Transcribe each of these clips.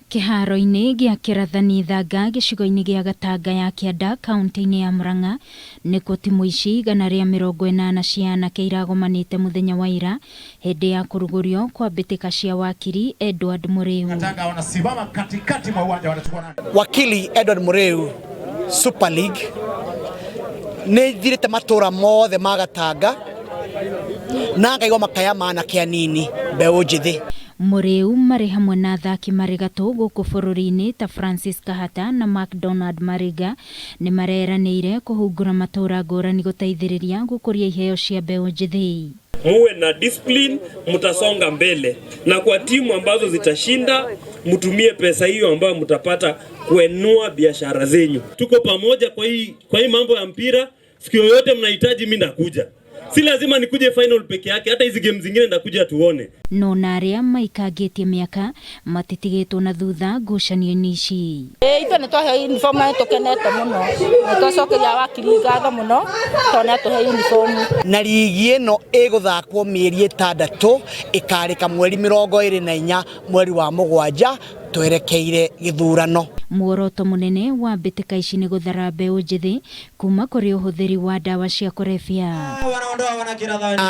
Kiharo-ini gia Kirathani Thanga gicigo-ini gia Gatanga ya Kianda kaunti-ini ya Murang'a nikuo timu ici 180 cia anake iragomanite muthenya wa ira hindi ya kurugurio kwa mbitika cia wakili Edward Muriu. Wakili Edward Muriu Super League ni thirite matura mothe ma Gatanga na ngaigwa makaya mana kia nini mbeu njithi. Muriu mari hamwe na athaki mari gatũ gũkũ bũrũri-inĩ ta Francis Kahata na McDonald Mariga ni mareranĩire kũhungura matũra ngũrani gũteithĩrĩria gũkũria iheo cia mbeũ njithi. Muwe na discipline, mutasonga mbele, na kwa timu ambazo zitashinda mutumie pesa hiyo ambayo mutapata kuenua biashara zenyu. Tuko pamoja kwa hii mambo ya mpira. Siku yoyote mnahitaji mimi ndakuja. Si lazima nikuje final peke yake, hata hizi game zingine ndakuja tuone. No naria maikangitie miaka matitigitwo na thutha ngucanio-inĩ ici. Ithe nĩ twahe uniform na tukenete muno. Nĩ twacokeria wakili ngatho muno tondũ tuhe uniform. Na ligi ĩno ĩgũthakwo mĩeri 6 ĩkarĩka mweri 24 mweri wa Mũgwanja twerekeire gĩthurano. Muoroto munene wa mbitika ici nĩ gũthara mbeũ njithi kuma kũrĩ ũhũthĩri wa ndawa cia kũrebia.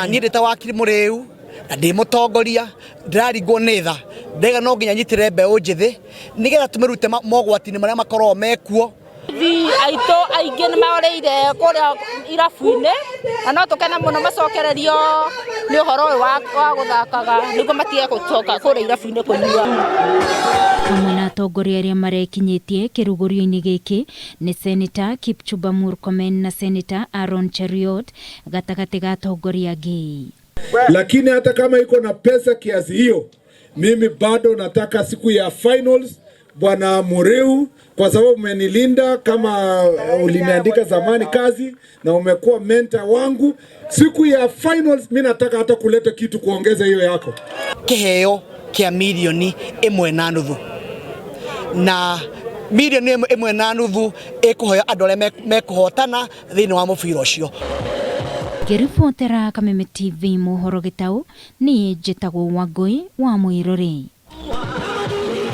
Niĩ ndĩ ta wakili Muriu na ndĩ mũtongoria ndĩraringwo nĩ tha ndega no nginya nyitĩre mbeũ njithi nĩgetha tũmĩrute mogwati-inĩ marĩa makoragwo mekuo. Aitũ aingĩ nĩ maoreire kũrĩa irabu-inĩ na no tũkene mũno macokererio nĩ ũhoro ũyũ wa gũthakaga nĩguo matige gũcoka kũrĩa irabu-inĩ kũnyua. Hamwe na atongoria arĩa marekinyĩtie kĩrugũrio-inĩ gĩkĩ nĩ Senator Kipchumba Murkomen na Senator Aaron Cheruiyot gatagatĩ ga atongoria angĩ. Lakini hata kama iko na pesa kiasi hiyo, mimi bado nataka siku ya finals Bwana Muriu, kwa sababu umenilinda kama uliniandika zamani kazi na umekuwa mentor wangu. Siku ya finals mimi nataka hata kuleta kitu kuongeza hiyo yako. Kiheo kia milioni 1.5 na milioni 1.5 ikuhoya andũ arĩa mekuhotana thĩinĩ wa mũbira ũcio. Ngĩribotera Kameme TV mohoro Gĩtaũ, niĩ njĩtagwo Wangũi wa Mwĩrore.